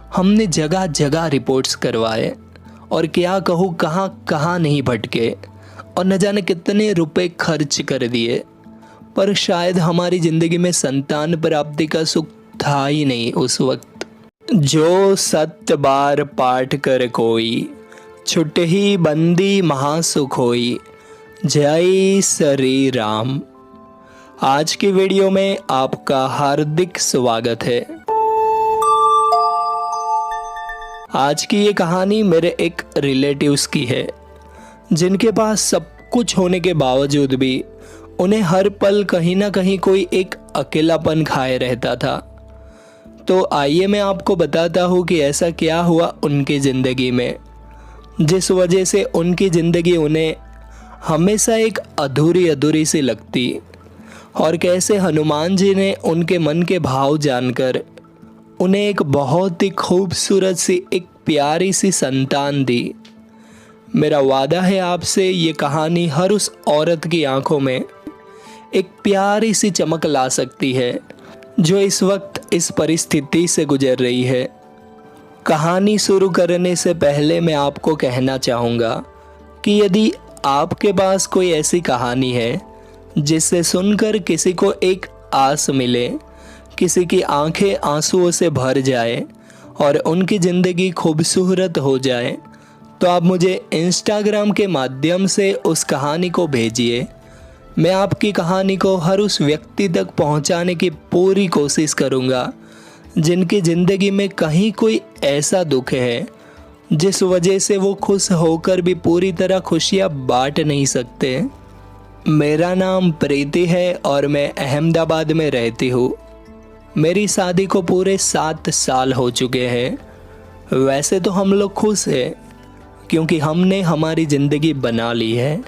हमने जगह जगह रिपोर्ट्स करवाए और क्या कहूँ कहाँ कहाँ नहीं भटके और न जाने कितने रुपए खर्च कर दिए, पर शायद हमारी ज़िंदगी में संतान प्राप्ति का सुख था ही नहीं उस वक्त। जो 7 बार पाठ कर कोई, छुटही बंदी महासुख होई, जय श्री राम। आज की वीडियो में आपका हार्दिक स्वागत है। आज की ये कहानी मेरे एक रिलेटिव्स की है, जिनके पास सब कुछ होने के बावजूद भी उन्हें हर पल कहीं ना कहीं कोई एक अकेलापन खाए रहता था। तो आइए मैं आपको बताता हूँ कि ऐसा क्या हुआ उनकी ज़िंदगी में, जिस वजह से उनकी ज़िंदगी उन्हें हमेशा एक अधूरी अधूरी सी लगती, और कैसे हनुमान जी ने उनके मन के भाव जानकर उन्हें एक बहुत ही खूबसूरत सी एक प्यारी सी संतान दी। मेरा वादा है आपसे, ये कहानी हर उस औरत की आंखों में एक प्यारी सी चमक ला सकती है जो इस वक्त इस परिस्थिति से गुजर रही है। कहानी शुरू करने से पहले मैं आपको कहना चाहूँगा कि यदि आपके पास कोई ऐसी कहानी है जिससे सुनकर किसी को एक आस मिले, किसी की आंखें आंसुओं से भर जाए और उनकी ज़िंदगी खूबसूरत हो जाए, तो आप मुझे इंस्टाग्राम के माध्यम से उस कहानी को भेजिए। मैं आपकी कहानी को हर उस व्यक्ति तक पहुंचाने की पूरी कोशिश करूंगा जिनकी ज़िंदगी में कहीं कोई ऐसा दुख है जिस वजह से वो खुश होकर भी पूरी तरह खुशियां बांट नहीं सकते। मेरा नाम प्रीति है और मैं अहमदाबाद में रहती हूँ। मेरी शादी को पूरे 7 साल हो चुके हैं। वैसे तो हम लोग खुश हैं क्योंकि हमने हमारी ज़िंदगी बना ली है।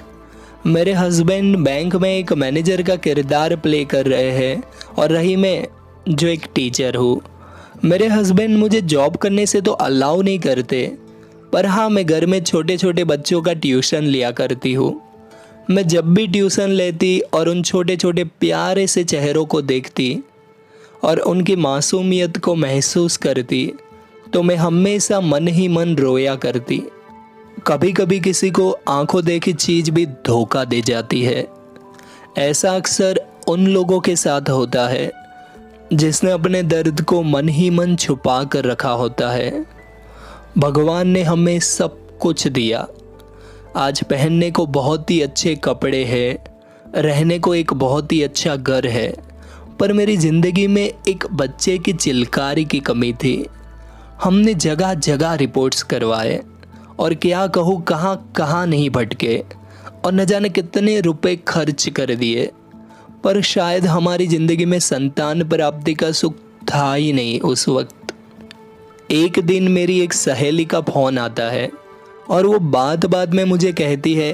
मेरे हस्बैंड बैंक में एक मैनेजर का किरदार प्ले कर रहे हैं और रही मैं जो एक टीचर हूँ। मेरे हस्बैंड मुझे जॉब करने से तो अलाउ नहीं करते, पर हाँ, मैं घर में छोटे छोटे बच्चों का ट्यूशन लिया करती हूँ। मैं जब भी ट्यूशन लेती और उन छोटे छोटे प्यारे से चेहरों को देखती और उनकी मासूमियत को महसूस करती, तो मैं हमेशा मन ही मन रोया करती। कभी कभी किसी को आंखों देखी चीज़ भी धोखा दे जाती है। ऐसा अक्सर उन लोगों के साथ होता है जिसने अपने दर्द को मन ही मन छुपा कर रखा होता है। भगवान ने हमें सब कुछ दिया। आज पहनने को बहुत ही अच्छे कपड़े हैं, रहने को एक बहुत ही अच्छा घर है, पर मेरी ज़िंदगी में एक बच्चे की चिलकारी की कमी थी। हमने जगह जगह रिपोर्ट्स करवाए और क्या कहूँ कहाँ कहाँ नहीं भटके और न जाने कितने रुपए खर्च कर दिए, पर शायद हमारी ज़िंदगी में संतान प्राप्ति का सुख था ही नहीं उस वक्त। एक दिन मेरी एक सहेली का फ़ोन आता है और वो बात बात में मुझे कहती है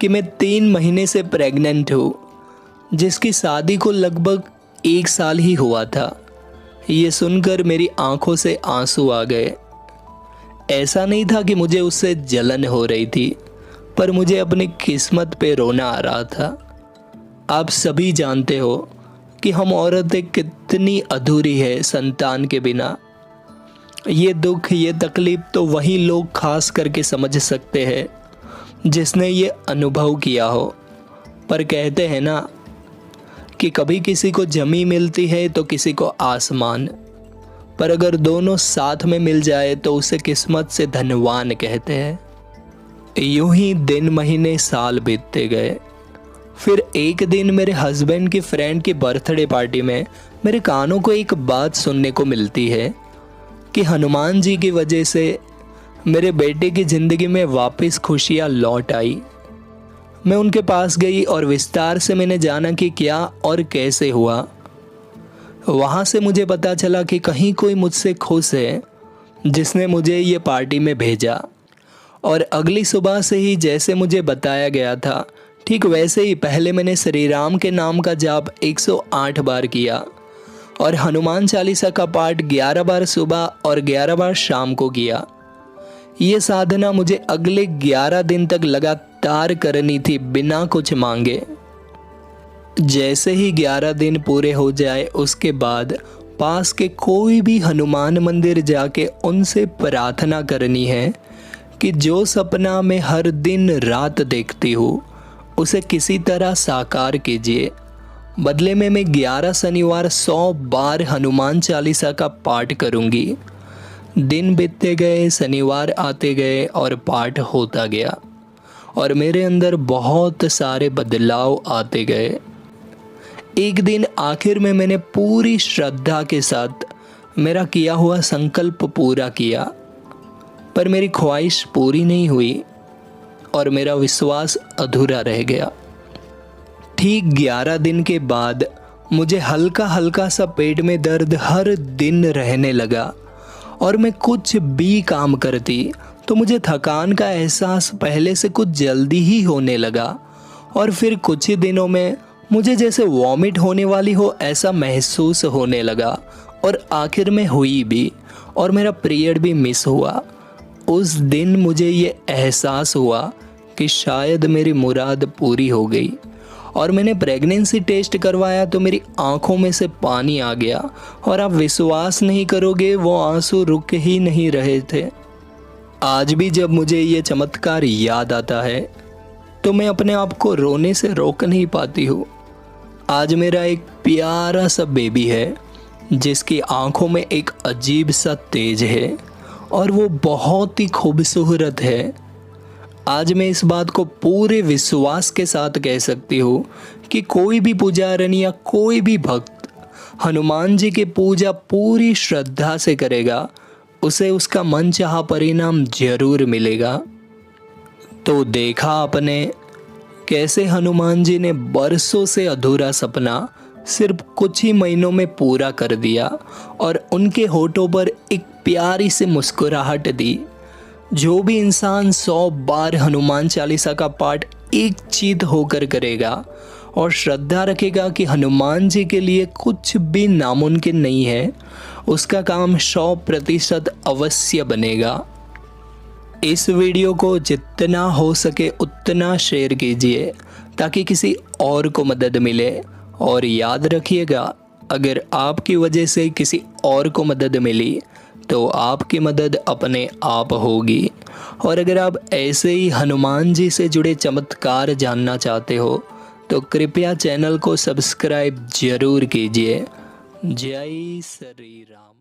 कि मैं 3 महीने से प्रेग्नेंट हूँ, जिसकी शादी को लगभग 1 साल ही हुआ था। ये सुनकर मेरी आंखों से आंसू आ गए। ऐसा नहीं था कि मुझे उससे जलन हो रही थी, पर मुझे अपनी किस्मत पे रोना आ रहा था। आप सभी जानते हो कि हम औरतें कितनी अधूरी है संतान के बिना। ये दुख, ये तकलीफ तो वही लोग खास करके समझ सकते हैं जिसने ये अनुभव किया हो। पर कहते हैं ना कि कभी किसी को ज़मीं मिलती है तो किसी को आसमान, पर अगर दोनों साथ में मिल जाए तो उसे किस्मत से धनवान कहते हैं। यूं ही दिन महीने साल बीतते गए। फिर एक दिन मेरे हस्बैंड की फ्रेंड की बर्थडे पार्टी में मेरे कानों को एक बात सुनने को मिलती है कि हनुमान जी की वजह से मेरे बेटे की ज़िंदगी में वापस खुशियाँ लौट आई। मैं उनके पास गई और विस्तार से मैंने जाना कि क्या और कैसे हुआ। वहाँ से मुझे पता चला कि कहीं कोई मुझसे खुश है जिसने मुझे ये पार्टी में भेजा, और अगली सुबह से ही जैसे मुझे बताया गया था ठीक वैसे ही पहले मैंने श्री राम के नाम का जाप 108 बार किया और हनुमान चालीसा का पाठ 11 बार सुबह और 11 बार शाम को किया। ये साधना मुझे अगले 11 दिन तक लगातार करनी थी बिना कुछ मांगे। जैसे ही 11 दिन पूरे हो जाए उसके बाद पास के कोई भी हनुमान मंदिर जाके उनसे प्रार्थना करनी है कि जो सपना मैं हर दिन रात देखती हूँ उसे किसी तरह साकार कीजिए। बदले में मैं 11 शनिवार 100 बार हनुमान चालीसा का पाठ करूँगी। दिन बीतते गए, शनिवार आते गए और पाठ होता गया और मेरे अंदर बहुत सारे बदलाव आते गए। एक दिन आखिर में मैंने पूरी श्रद्धा के साथ मेरा किया हुआ संकल्प पूरा किया, पर मेरी ख्वाहिश पूरी नहीं हुई और मेरा विश्वास अधूरा रह गया। ठीक 11 दिन के बाद मुझे हल्का हल्का सा पेट में दर्द हर दिन रहने लगा और मैं कुछ भी काम करती तो मुझे थकान का एहसास पहले से कुछ जल्दी ही होने लगा और फिर कुछ ही दिनों में मुझे जैसे वॉमिट होने वाली हो ऐसा महसूस होने लगा और आखिर में हुई भी और मेरा पीरियड भी मिस हुआ। उस दिन मुझे ये एहसास हुआ कि शायद मेरी मुराद पूरी हो गई और मैंने प्रेगनेंसी टेस्ट करवाया तो मेरी आंखों में से पानी आ गया और आप विश्वास नहीं करोगे, वो आंसू रुक ही नहीं रहे थे। आज भी जब मुझे ये चमत्कार याद आता है तो मैं अपने आप को रोने से रोक नहीं पाती हूँ। आज मेरा एक प्यारा सा बेबी है जिसकी आंखों में एक अजीब सा तेज है और वो बहुत ही खूबसूरत है। आज मैं इस बात को पूरे विश्वास के साथ कह सकती हूँ कि कोई भी पुजारन या कोई भी भक्त हनुमान जी की पूजा पूरी श्रद्धा से करेगा, उसे उसका मनचाहा परिणाम जरूर मिलेगा। तो देखा आपने कैसे हनुमान जी ने बरसों से अधूरा सपना सिर्फ कुछ ही महीनों में पूरा कर दिया और उनके होठों पर एक प्यारी सी मुस्कुराहट दी। जो भी इंसान 100 बार हनुमान चालीसा का पाठ एक चित होकर करेगा और श्रद्धा रखेगा कि हनुमान जी के लिए कुछ भी नामुमकिन नहीं है, उसका काम 100% अवश्य बनेगा। इस वीडियो को जितना हो सके उतना शेयर कीजिए ताकि किसी और को मदद मिले और याद रखिएगा, अगर आपकी वजह से किसी और को मदद मिली तो आपकी मदद अपने आप होगी। और अगर आप ऐसे ही हनुमान जी से जुड़े चमत्कार जानना चाहते हो तो कृपया चैनल को सब्सक्राइब जरूर कीजिए। जय श्री राम।